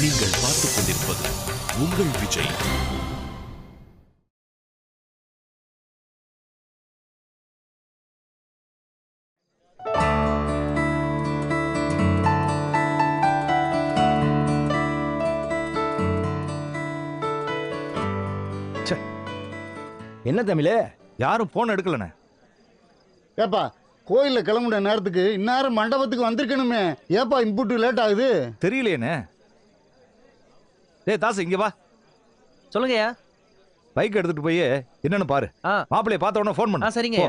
நீங்கள் பார்த்துக் கொண்டிருப்பது உங்கள் விஜய். என்ன தமிழே, யாரும் போன் எடுக்கலண்ணே. ஏப்பா கோயிலில் கிளம்புன நேரத்துக்கு இந்நேரம் மண்டபத்துக்கு வந்திருக்கணுமே, ஏப்பா இன்புட்டு லேட் ஆகுது? தெரியலையேண்ணே. டேய் தாசு, இங்க வா. சொல்லுங்கய்யா. பைக் எடுத்துட்டு போய் என்னன்னு பாரு. மாப்பிள்ளைய பார்த்த உடனே ஃபோன் பண்ணு. சரிங்க.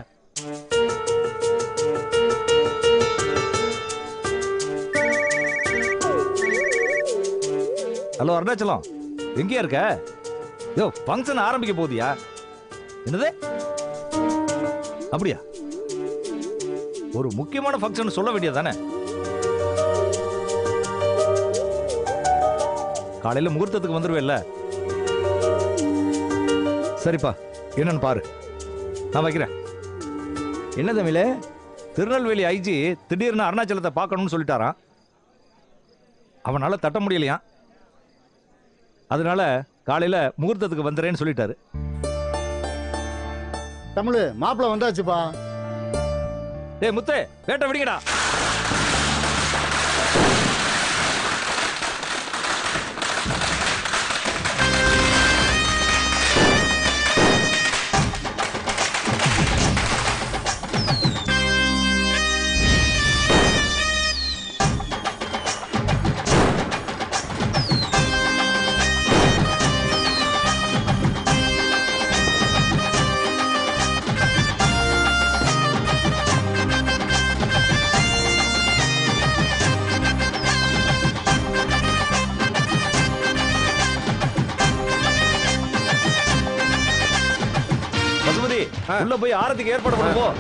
ஹலோ அருணாச்சலம், எங்கேயா இருக்க? யோ, ஃபங்க்ஷன் ஆரம்பிக்க போதியா? என்னது? அப்படியா? ஒரு முக்கியமான ஃபங்க்ஷன் சொல்ல வேண்டியதானே? காலையில முகூர்த்தத்துக்கு வந்துருவேல்ல? சரிப்பா, என்னன்னு பாரு. நான் வைக்கிறேன். என்ன தமிழே, திருநெல்வேலி ஐஜி திடீர்னு அருணாச்சலத்தை பார்க்கணும்னு சொல்லிட்டாராம். அவனால தட்ட முடியலையா, அதனால காலையில முகூர்த்தத்துக்கு வந்துறேன்னு சொல்லிட்டாரு. தமிழ் மாப்பிள்ள வந்தாச்சுப்பா. டேய் முத்து, வேட்டை விடுங்கடா. உள்ள போய் ஆரத்திக்கு ஏற்பாடு பண்ணுவோம்.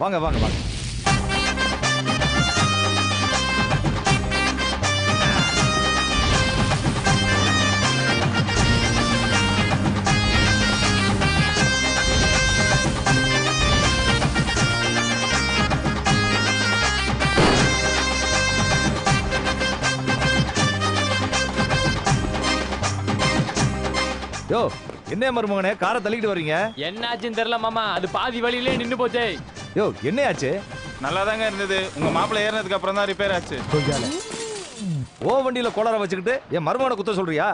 வாங்க வாங்க வாங்க. யோ, என்ன மருமகனே காரை தள்ளிட்டு வர்றீங்க? என்னாச்சுன்னு தெரியல மாமா, அது பாதி வழியிலே நின்னு போச்சே. யோ, என்ன ஆச்சு? நல்லா தாங்க இருந்தது. உங்க மாப்பிள்ளை ஏறினதுக்கு அப்புறம் தான் ரிப்பேர் ஆச்சு. ஓ வண்டியில கோளார வச்சுக்கிட்டு என் மருமகனை குத்த சொல்றியா?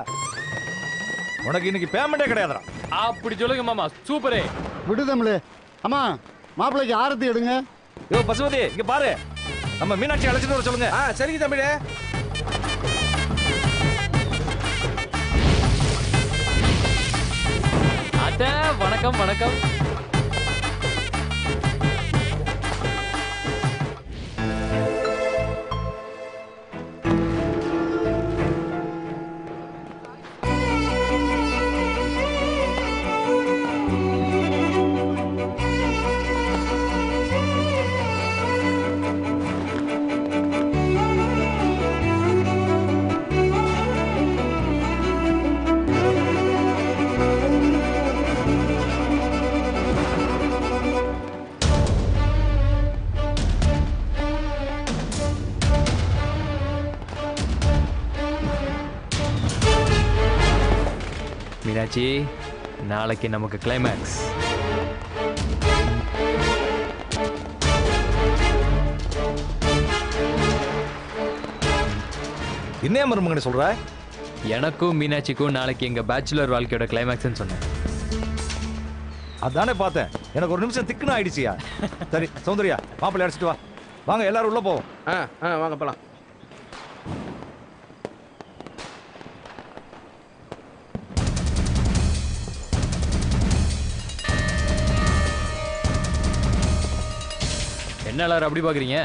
உனக்கு இன்னைக்கு பேமெண்டே கிடையாதுடா. அப்படி சொல்லுங்க மாமா, சூப்பரே. விடு தமிழ். அம்மா மாப்பிள்ளைக்கு ஆரத்தி எடுங்க. யோ பசுமதி, இங்க பாரு, நம்ம மீனாட்சி அழைச்சிட்டு வர சொல்லுங்க. சரிங்க தமிழே. அட வணக்கம் வணக்கம். மீனாட்சி, நாளைக்கு நமக்கு கிளைமேக்ஸ். என்ன மருமகனை சொல்ற? எனக்கும் மீனாட்சிக்கும் நாளைக்கு எங்க பேச்சுலர் வாழ்க்கையோட கிளைமேக்ஸ்னு சொன்னேன். அதானே பார்த்தேன், எனக்கு ஒரு நிமிஷம் திக்குன்னு ஆயிடுச்சியா. சரி சௌந்தர்யா, மாப்பிள்ளை அடிச்சிட்டு வா. வாங்க எல்லாரும் உள்ள போவோம். வாங்க போலாம். என்ன எல்லாரும் அப்படி பாக்குறீங்க?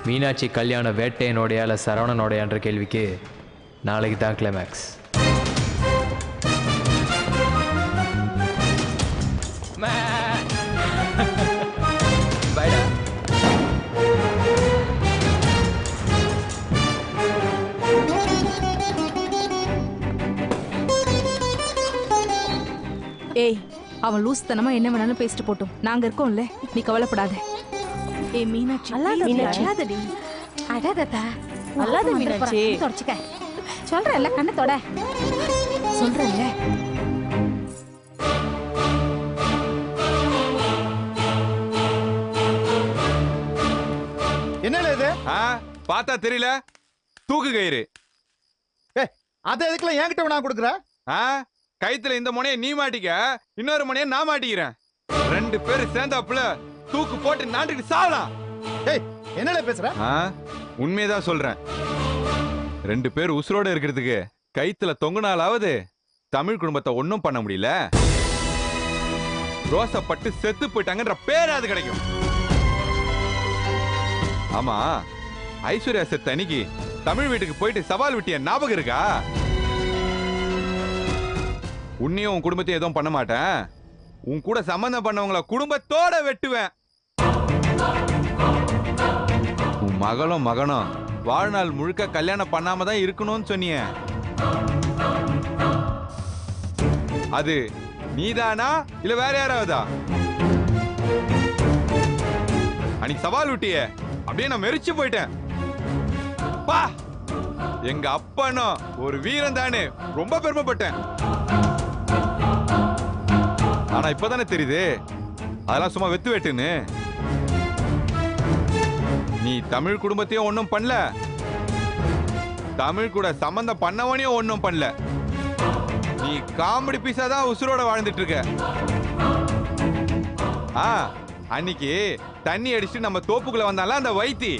மீனாட்சி கல்யாண வேட்டையனோடையா இல்ல சரவணனோடையான்ற கேள்விக்கு நாளைக்கு தான் கிளைமேக்ஸ். பைடா. ஏய், அவன் லூஸ்தனமா என்ன வேணாலும் பேசிட்டு போட்டும், நாங்க இருக்கோம்ல, நீ கவலைப்படாத. ஏய் மீனாட்சி, அல்லாதடி அடாததா அல்லாத மீனாட்சி தொடச்சுக்க சொல்றேன்ல, கண்ணை தொட சொல்றேன்ல. என்னல இது? பார்த்தா தெரியல, தூக்கு கயிறு. அதை எதுக்குலாம் என்கிட்ட வேணா கொடுக்குற? கைத்துல இந்த முனையை நீ மாட்டிக்க, இன்னொரு முனையை நான் மாட்டிக்கிறேன். 2 பேரும் சேர்ந்தாப்புல தூக்கு போட்டு நாட்டுக்கு சாவலாம். என்னல பேசுற? உண்மையதான் சொல்றேன். 2 பேர் உசுரோட இருக்கிறதுக்கு கைத்துல தொங்குனாலாவது தமிழ் குடும்பத்தை ஒன்னும் பண்ண முடியல. ரோசப்பட்டு செத்து போயிட்டாங்கன்ற பேராது கிடைக்கும். ஆமா, ஐஸ்வர்யா செத்த அன்னைக்கு தமிழ் வீட்டுக்கு போயிட்டு சவால் விட்டிய ஞாபகம் இருக்கா? உன்னையும் உன் குடும்பத்தையும் எதுவும் பண்ண மாட்டேன், உன் கூட சம்பந்தம் பண்ணவங்கள குடும்பத்தோட வெட்டுவேன். உன் மகளும் மகனும் வாழ்நாள் முழுக்க கல்யாணம் பண்ணாம தான் இருக்கணும்னு சொன்னிய, அது நீதானா இல்ல வேற யாராவதா? அன்னைக்கு சவால் விட்டிய, அப்படியே நான் மெரிச்சு போயிட்டேன். பா, எங்க அப்பனும் ஒரு வீரன் தானே, ரொம்ப பெருமைப்பட்டேன். ஆனா இப்பதானே தெரியுது அதெல்லாம் சும்மா வெத்து வெட்டுன்னு. நீ தமிழ் குடும்பத்தையும் ஒன்னும் பண்ணல, தமிழ் கூட சம்பந்தம் பண்ணவனையும் ஒன்னும் பண்ணல. நீ காமெடி பீஸா தான் உசுரோட வாழ்ந்துட்டு இருக்க. அன்னைக்கு தண்ணி அடிச்சுட்டு நம்ம தோப்புக்குள்ள வந்தால அந்த வைத்தி,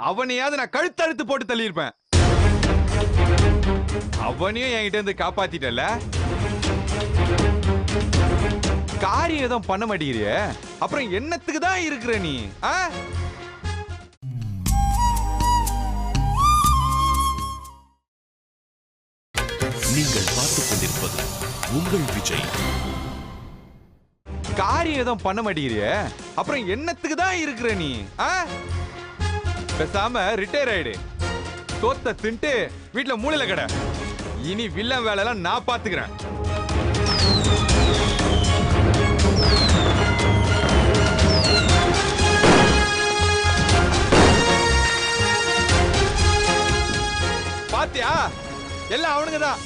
அவனையாவது நான் கழுத்தழுத்து போட்டு தள்ளியிருப்பேன். அவனையும் என்கிட்ட இருந்து காப்பாத்திட்டல. காரியம் எதுவும் பண்ண மாட்டேங்கிறிய, அப்புறம் என்னத்துக்கு தான் இருக்கிற நீ? நீங்கள் பார்த்துக் கொண்டிருப்பது உங்கள் விஜய். காரியம் எதுவும் பண்ண மாட்டேங்கிறிய, அப்புறம் என்னத்துக்கு தான் இருக்கிற நீ? பேசாம ரிட்டையர் ஆயிடு, தோத்த தின்ட்டு வீட்டுல மூளையில கடை. இனி வில்லன் வேலை எல்லாம் நான் பாத்துக்கிறேன். பாத்தியா, எல்லாம் அவனுங்க தான்.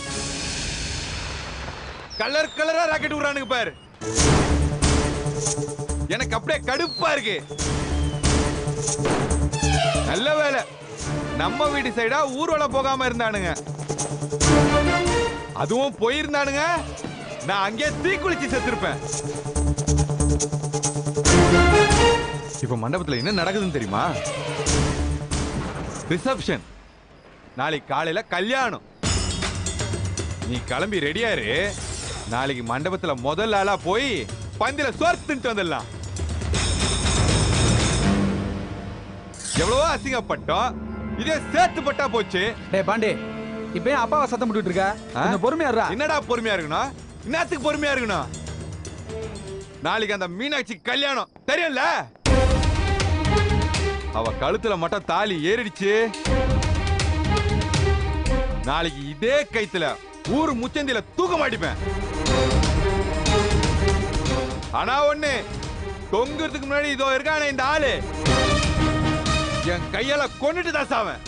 கலர் கலரா ராக்கெட் விடுறானுங்க பாரு. எனக்கு அப்படியே கடுப்பா இருக்கு. நல்ல வேலை நம்ம வீட்டு சைடா ஊர்வலம் போகாம இருந்தானுங்க. அதுவும் போயிருந்தானுங்க, நான் அங்கே தீக்குளிச்சு செத்துருப்பேன். இப்ப மண்டபத்துல என்ன நடக்குதுன்னு தெரியுமா? ரிசப்ஷன், நாளைக்கு காலையில கல்யாணம். நீ கிளம்பி ரெடியாரு, நாளைக்கு மண்டபத்துல முதல் ஆளா போய் பந்தில சோர்த்துட்டு வந்துடலாம். எவ்வளவோ அசிங்கப்பட்டோம், இதே சேர்த்து பட்டா போச்சு. டேய் பாண்டி, இப்ப ஏன் அப்பாவை சத்தம் போட்டுட்டு இருக்க? கொஞ்சம் பொறுமையா இருடா. என்னடா பொறுமையா இருக்கணும்? என்னத்துக்கு பொறுமையா இருக்கணும்? நாளைக்கு அந்த மீனாட்சி கல்யாணம் தெரியும்ல, அவ கழுத்துல மட்டும் தாலி ஏறிடுச்சு. நாளைக்கு இதே கைத்துல ஊரு முச்சந்தில தூக்க மாட்டிப்பேன். ஆனா ஒண்ணு, தொங்குறதுக்கு முன்னாடி இதோ இருக்கானே இந்த ஆளு, என் கையால கொண்டுட்டு தான் சாவேன்.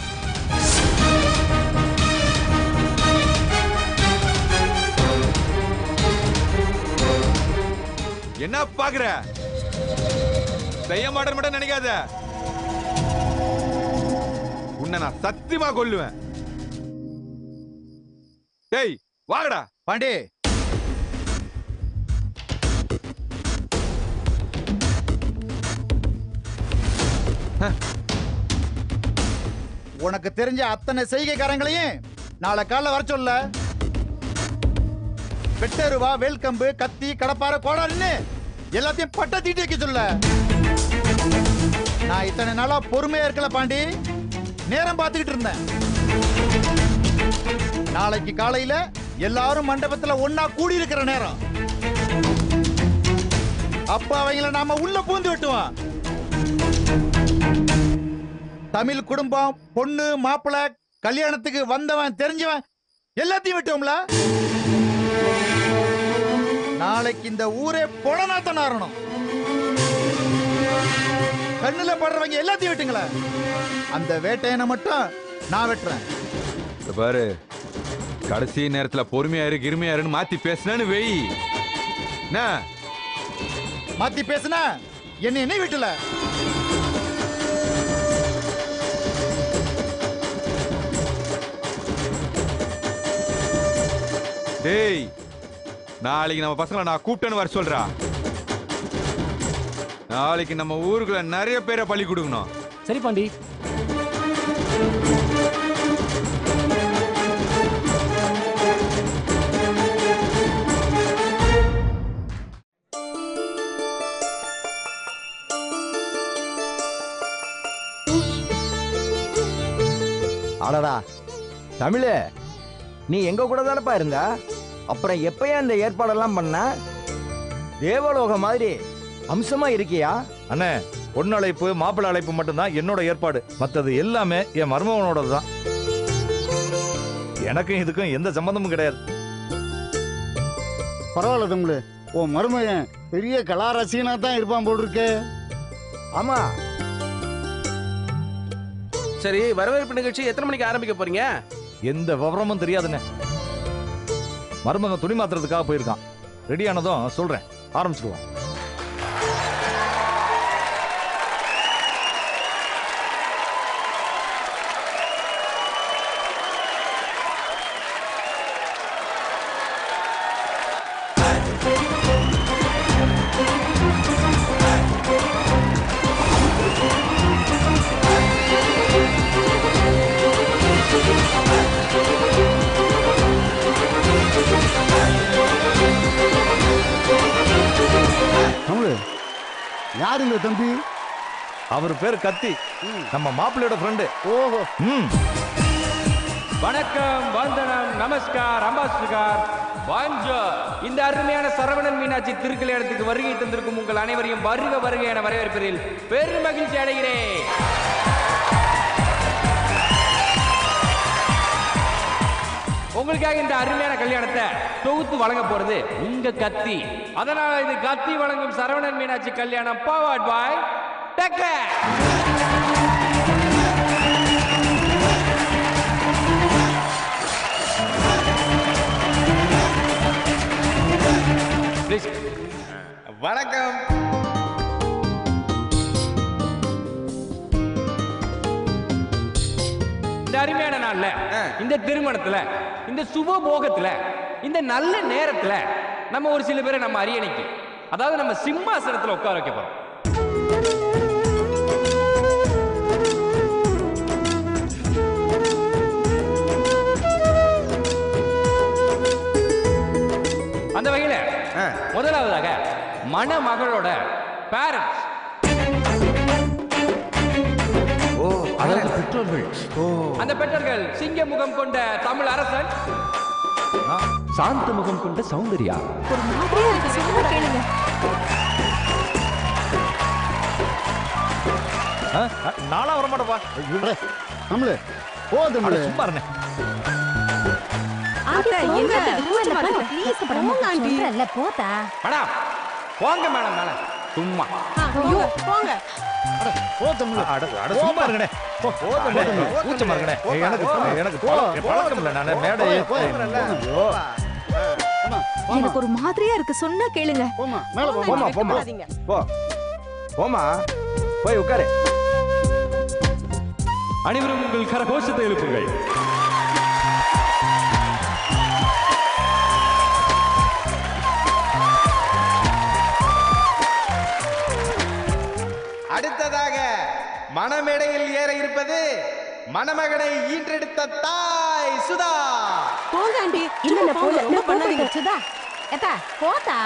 என்ன பாக்குற? செய்ய மாட்டேன்னு மட்டும் நினைக்காத, உன்னை நான் சத்தியமா கொல்லுவேன். டேய் வாங்கடா பாண்டி. உனக்கு தெரிஞ்ச அத்தனை செய்கைக்காரங்களையும் நாளை காலைல வர சொல்ல. வெட்டருவா, வேல்கம்பு, கத்தி, கடப்பார, கோடாலின்னு எல்லாத்தையும் பட்ட தீட்டி வைக்க சொல்ல. நான் இத்தனை நாளா பொறுமையா இருக்கல பாண்டி, நேரம் பார்த்துக்கிட்டு இருந்தேன். நாளைக்கு காலையில எல்லாரும் மண்டபத்துல ஒன்னா கூடி இருக்கிற நேரம். அப்ப அவங்கள நாம உள்ள பூந்து வெட்டுவோம். தமிழ் குடும்பம், பொண்ணு, மாப்பிள்ளை, கல்யாணத்துக்கு வந்தவன் தெரிஞ்சவன் எல்லாத்தையும் வெட்டுவோம்ல. நாளைக்கு இந்த ஊரே பொணநாத்தம் நாரணும். கண்ணுல படுறவங்க எல்லாத்தையும் வெட்டுங்கள. அந்த வேட்டையனை மட்டும் நான் வெட்டுறேன். பாரு, கடைசி நேரத்துல பொறுமையாரு கிருமையாருன்னு மாத்தி பேசுனேன்னு வெய். மாத்தி பேசுனா என்ன வீட்டுல டேய், நாளைக்கு நம்ம பசங்களை நான் கூப்பிட்டேன்னு வர சொல்றா. நாளைக்கு நம்ம ஊருக்குள்ள நிறைய பேரை பள்ளி கொடுக்கணும். சரி பாண்டி. அடடா தமிழே, நீ எங்க கூட தானப்பா இருந்த? அப்புறம் எப்பயா இந்த ஏற்பாடெல்லாம் பண்ண? தேவலோக மாதிரி அம்சமா இருக்கியா? அண்ணே, பொண்ணு அழைப்பு மாப்பிள்ளை அழைப்பு மட்டும்தான் என்னோட ஏற்பாடு. மற்றது எல்லாமே என் மருமகனோடது தான். எனக்கும் இதுக்கும் எந்த சம்பந்தமும் கிடையாது. பரவாயில்ல தமிழ், உன் மருமகன் பெரிய கலாரசிகனா தான் இருப்பான் போல் இருக்கு. ஆமா. சரி, வரவேற்பு நிகழ்ச்சி எத்தனை மணிக்கு ஆரம்பிக்க போறீங்க? எந்த விவரமும் தெரியாதுண்ணே. மருமகன் துணி மாத்துறதுக்காக போயிருக்கான். ரெடி ஆனதும் சொல்றேன், ஆரம்பிச்சுடுவோம். யாரு இந்த தம்பி? அவர் பேர் கத்தி, நம்ம மாப்பிள்ளையோட ஃப்ரெண்டு. ஓஹோ. வணக்கம், வந்தனம், நமஸ்கார், அம்பாஸ்டர், வாஞ்சோ. இந்த அருமையான சரவணன் மீனாட்சி திருக்கல்யாணத்துக்கு வருகை தந்திருக்கும் உங்கள் அனைவரையும் வருக வருக என வரவேற்பதில் பெரும் மகிழ்ச்சி அடைகிறேன். உங்களுக்காக இந்த அருமையான கல்யாணத்தை தொகுத்து வழங்க போறது உங்க கத்தி. அதனால இது கத்தி வழங்கும் சரவணன் மீனாட்சி கல்யாணம் பவர்ட் பை டெக்லர். வணக்கம். இந்த அருமையான நாள்ல, இந்த திருமணத்துல, இந்த சுபபோகத்துல, இந்த நல்ல நேரத்துல நம்ம ஒரு சில பேரை நம்ம அரியணைக்கு, அதாவது நம்ம சிம்மாசனத்துல உட்கார வைக்க போறோம். அந்த வகையில முதலாவதாக மணமகளோட பேரண்ட்ஸ், அதாவது பெற்றோர்கள். அந்த பெற்றோர்கள் சிங்க முகம் கொண்ட தமிழ் அரசன், சாந்த முகம் கொண்ட சௌந்தர்யா. ஒரு மாதிரியா இருக்கு, சொல்லுங்க கேளுங்க. நாளா வரமாட்டப்பா. தமிழ் போ தமிழ். சும்மா இருந்தேன். போதா மேடம் போங்க மேடம், மேடம் சும்மா போங்க. போ தமிழ். சும்மா இருங்கண்ணே. கூச்சமா இருக்கண்ணே. எனக்கு பழக்கம் இல்லை. நான் மேடை எனக்கு ஒரு மாதிரியா இருக்கு, சொன்னா கேளுங்க. போமா மேல போமா போமா போ போமா போய் உட்காரு. அனைவரும் உங்கள் கரகோஷத்தை எழுப்புங்கள். அடுத்ததாக மணமேடையில் ஏற இருப்பது மணமகனை ஈன்றெடுத்த தாய் சுதா. போங்க ஆண்டி, இல்ல போல பண்ணாதீங்க சுதா. ஏத்தா போதா.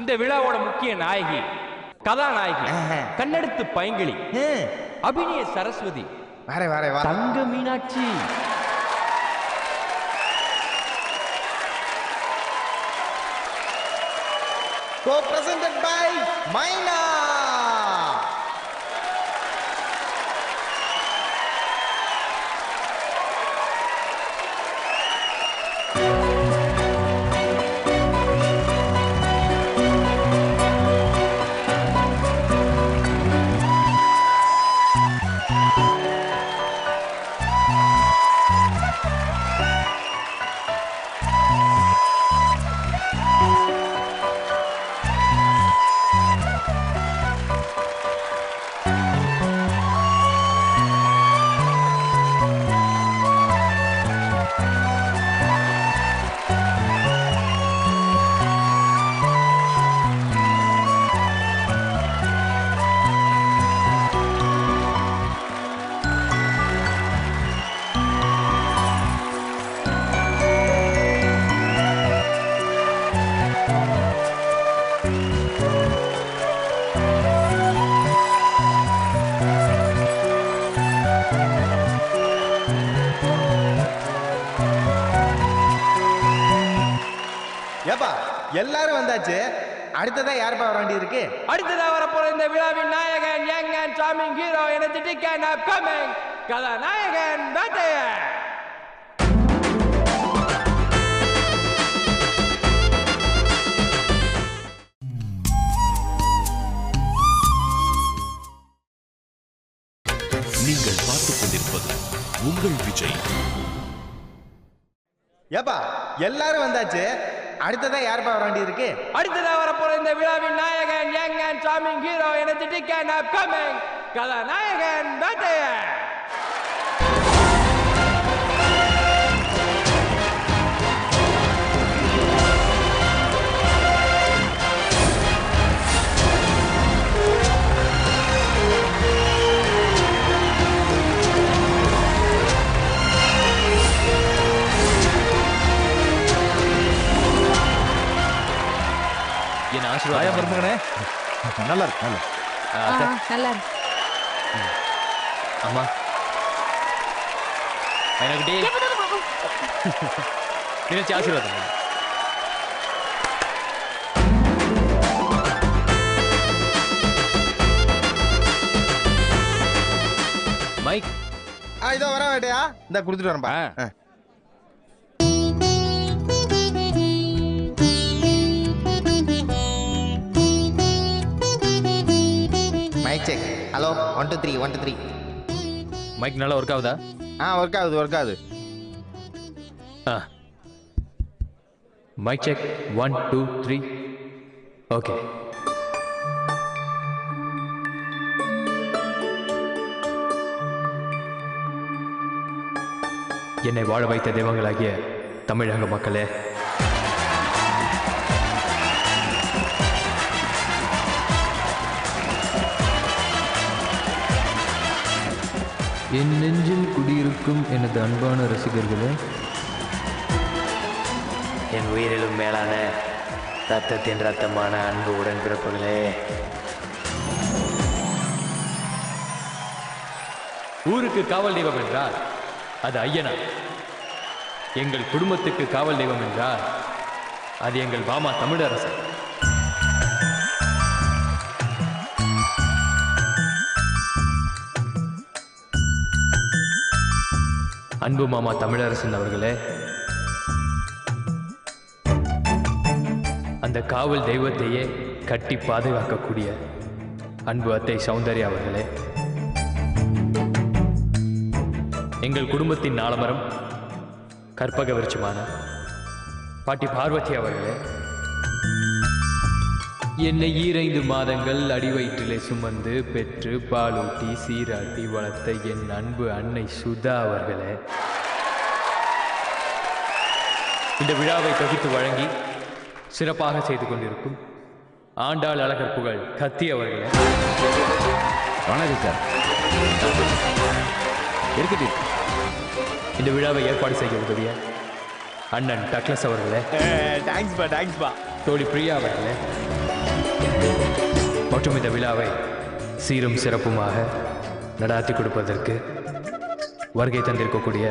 இந்த விழாவோட முக்கிய நாயகி, கதாநாயகி, கண்ணெடுத்து பைங்கிளி, அபிநய சரஸ்வதி, தங்க மீனாட்சி. Co-presented by Maina. ஏப்பா எல்லாரும் வந்தாச்சு, அடுத்ததா யாருப்பா வர வேண்டி இருக்கு? அடுத்ததா வரப்போற இந்த விழாவின் நாயகன், young and charming hero, energetic and upcoming கதாநாயகன் வேட்டையன். நீங்கள் பார்த்துக் கொண்டிருப்பது உங்கள் விஜய். ஏப்பா எல்லாரும் வந்தாச்சு, அடுத்ததா யாருப்பா வர வேண்டி இருக்கு? அடுத்ததா வரப்போற இந்த விழாவின் நாயகன், young and charming hero, energetic and upcoming கதாநாயகன் வேட்டையன். என் ஆயா ஆசீர்வாதம். மருமகனே, நல்லா இருக்கு, நல்லா இருக்கு. நல்லா இருக்கு. அம்மா மைனாக்குட்டி, மீனாட்சி ஆசீர்வாதம். மைக் இதோ வர வேட்டையா, இந்த கொடுத்துட்டு வரேன்பா. Mic check. ஹலோ 1 2 3 1 2 3. மைக் நல்லா ஒர்க் ஆகுதா? ஒர்க் ஆகுது. Mic check 1 2 3. ஓகே. என்னை வாழ வைத்த தெய்வங்களாகிய தமிழக மக்களே, என் நெஞ்சில் குடியிருக்கும் எனது அன்பான ரசிகர்களே, என் உயிரிலும் மேலான ரத்தத்தின் ரத்தமான அன்பு உடன்பிறப்புகளே, ஊருக்கு காவல் தெய்வம் என்றால் அது ஐயனா, எங்கள் குடும்பத்துக்கு காவல் தெய்வம் என்றால் அது எங்கள் மாமா தமிழரசன். அன்பு மாமா தமிழரசன் அவர்களே, அந்த காவல் தெய்வத்தையே கட்டி பாதுகாக்கக்கூடிய அன்பு அத்தை சௌந்தர்யா அவர்களே, எங்கள் குடும்பத்தின் நாளமரம் கற்பக விருட்சமான பாட்டி பார்வதி அவர்களே, என்னை 5 மாதங்கள் அடிவயிற்றிலே சுமந்து பெற்று பாலூட்டி சீராட்டி வளர்த்த என் அன்பு அன்னை சுதா அவர்களே, இந்த விழாவை தொகுத்து வழங்கி சிறப்பாக செய்து கொண்டிருக்கும் ஆண்டாள் அழகர் புகழ் கத்தி அவர்களே. வணக்கம் சார். இருக்கட்டி இந்த விழாவை ஏற்பாடு செய்ய உதவிய அண்ணன் டக்ளஸ் அவர்களே, தேங்க்ஸ்பா. தோழி பிரியா அவர்களே, மற்றும் இந்த விழாவை சீரும் சிறப்புமாக நடாத்தி கொடுப்பதற்கு வருகை தந்திருக்கக்கூடிய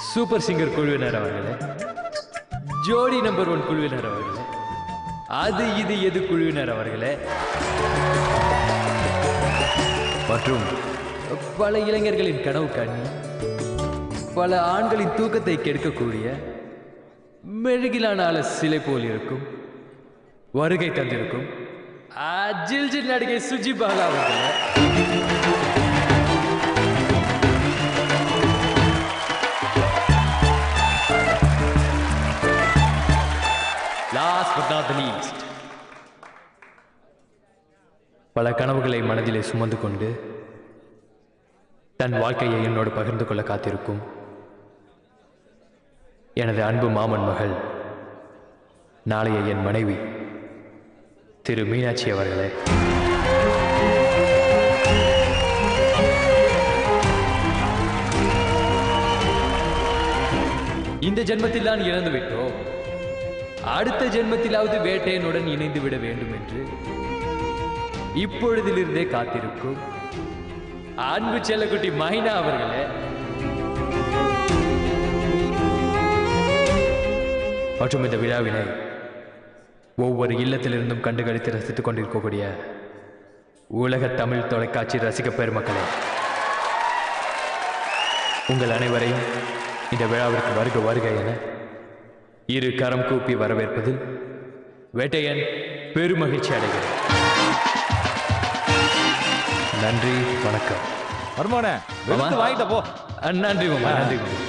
சூப்பர் சிங்கர் குழுவினர் அவர்களே, ஜோடி நம்பர் 1 குழுவினர் அவர்களே, அது இது எது குழுவினர் அவர்களே, மற்றும் பல இளைஞர்களின் கனவு கண்ணி, பல ஆண்களின் தூக்கத்தை கெடுக்கக்கூடிய மெழுகிலான சிலை போல் இருக்கும் வருகை தந்திருக்கும் ஜில் நடிகை சுஜி பாலா அவர்களே, last but not the least, பல கனவுகளை மனதிலே சுமந்து கொண்டு தன் வாழ்க்கையை என்னோடு பகிர்ந்து கொள்ள காத்திருக்கும் எனது அன்பு மாமன் மகள், நாளைய என் மனைவி திரு மீனாட்சி அவர்களே. இந்த ஜென்மத்தில் தான் இழந்து விட்டோம், அடுத்த ஜென்மத்திலாவது வேட்டையனுடன் இணைந்து விட வேண்டும் என்று இப்பொழுதிலிருந்தே காத்திருக்கும் அன்பு செல்லக்குட்டி மைனா அவர்களே. மற்றும் இந்த விழாவினை ஒவ்வொரு இல்லத்திலிருந்தும் கண்டுகளித்து ரசித்துக் கொண்டிருக்கக்கூடிய உலக தமிழ் தொலைக்காட்சி ரசிக பெருமக்களே, உங்கள் அனைவரையும் இந்த விழாவிற்கு வருக வருக என இரு கரம் கூப்பி வரவேற்பதில் வேட்டையன் பெருமகிழ்ச்சி அடைகிறேன். நன்றி, வணக்கம். வருமானே வாங்கிட்ட போ. நன்றி மாமா, நன்றி மாமா.